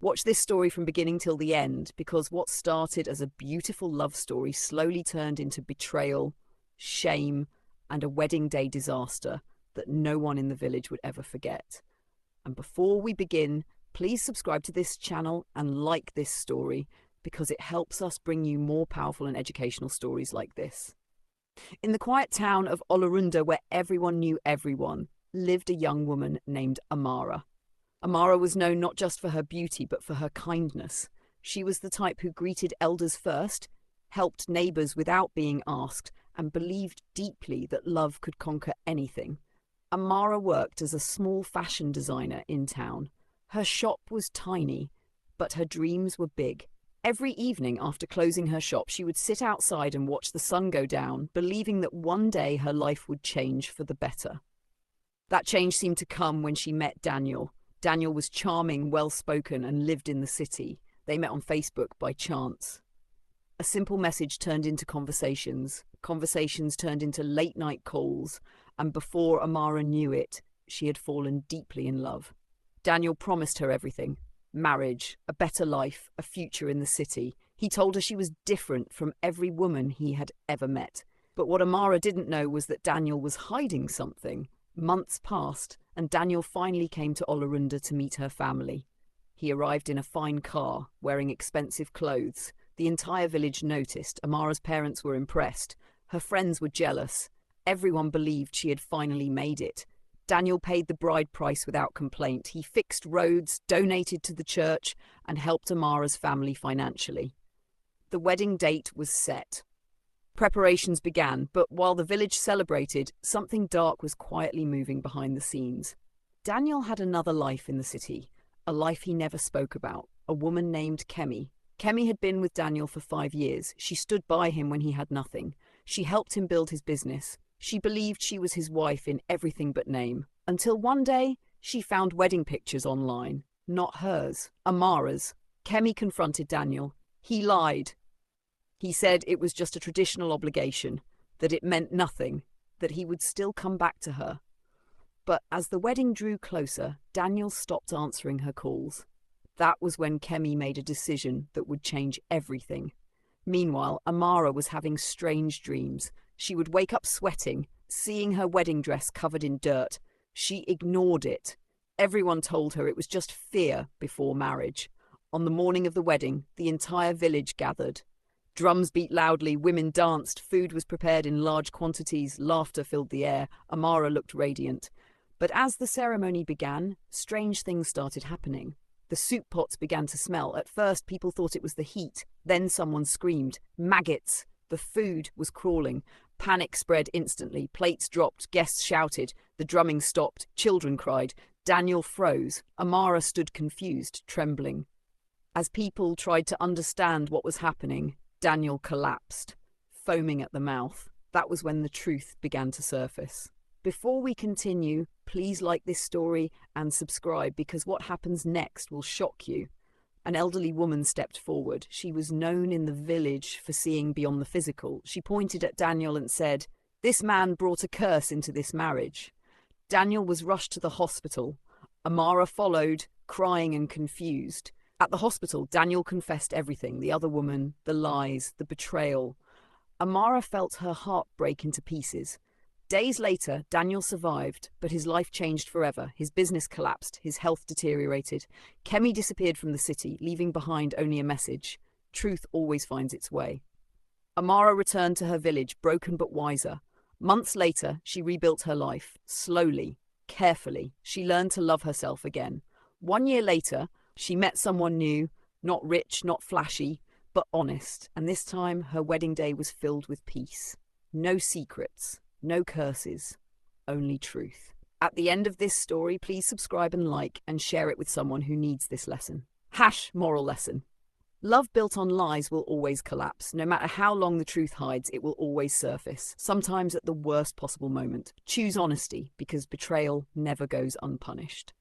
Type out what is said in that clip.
Watch this story from beginning till the end, because what started as a beautiful love story slowly turned into betrayal, shame, and a wedding day disaster that no one in the village would ever forget. And before we begin, please subscribe to this channel and like this story, because it helps us bring you more powerful and educational stories like this. In the quiet town of Olorunda, where everyone knew everyone, lived a young woman named Amara. Amara was known not just for her beauty, but for her kindness. She was the type who greeted elders first, helped neighbors without being asked, and believed deeply that love could conquer anything. Amara worked as a small fashion designer in town. Her shop was tiny, but her dreams were big. Every evening after closing her shop, she would sit outside and watch the sun go down, believing that one day her life would change for the better. That change seemed to come when she met Daniel. Daniel was charming, well-spoken, and lived in the city. They met on Facebook by chance. A simple message turned into conversations. Conversations turned into late-night calls, and before Amara knew it, she had fallen deeply in love. Daniel promised her everything: marriage, a better life, a future in the city. He told her she was different from every woman he had ever met. But what Amara didn't know was that Daniel was hiding something. Months passed, and Daniel finally came to Olorunda to meet her family. He arrived in a fine car, wearing expensive clothes. The entire village noticed. Amara's parents were impressed. Her friends were jealous. Everyone believed she had finally made it. Daniel paid the bride price without complaint. He fixed roads, donated to the church, and helped Amara's family financially. The wedding date was set. Preparations began, but while the village celebrated, something dark was quietly moving behind the scenes. Daniel had another life in the city, a life he never spoke about, a woman named Kemi. Kemi had been with Daniel for 5 years. She stood by him when he had nothing. She helped him build his business. She believed she was his wife in everything but name. Until one day, she found wedding pictures online. Not hers, Amara's. Kemi confronted Daniel. He lied. He said it was just a traditional obligation, that it meant nothing, that he would still come back to her. But as the wedding drew closer, Daniel stopped answering her calls. That was when Kemi made a decision that would change everything. Meanwhile, Amara was having strange dreams. She would wake up sweating, seeing her wedding dress covered in dirt. She ignored it. Everyone told her it was just fear before marriage. On the morning of the wedding, the entire village gathered. Drums beat loudly, women danced, food was prepared in large quantities, laughter filled the air. Amara looked radiant. But as the ceremony began, strange things started happening. The soup pots began to smell. At first, people thought it was the heat. Then someone screamed, "Maggots!" The food was crawling. Panic spread instantly. Plates dropped, guests shouted. The drumming stopped. Children cried. Daniel froze. Amara stood confused, trembling. As people tried to understand what was happening, Daniel collapsed, foaming at the mouth. That was when the truth began to surface. Before we continue, please like this story and subscribe, because what happens next will shock you. An elderly woman stepped forward. She was known in the village for seeing beyond the physical. She pointed at Daniel and said, "This man brought a curse into this marriage." Daniel was rushed to the hospital. Amara followed, crying and confused. At the hospital, Daniel confessed everything: the other woman, the lies, the betrayal. Amara felt her heart break into pieces. Days later, Daniel survived, but his life changed forever. His business collapsed, his health deteriorated. Kemi disappeared from the city, leaving behind only a message: truth always finds its way. Amara returned to her village, broken but wiser. Months later, she rebuilt her life. Slowly, carefully, she learned to love herself again. 1 year later, she met someone new, not rich, not flashy, but honest. And this time, her wedding day was filled with peace. No secrets, no curses, only truth. At the end of this story, please subscribe and like, and share it with someone who needs this lesson. #moral lesson. Love built on lies will always collapse. No matter how long the truth hides, it will always surface, sometimes at the worst possible moment. Choose honesty, because betrayal never goes unpunished.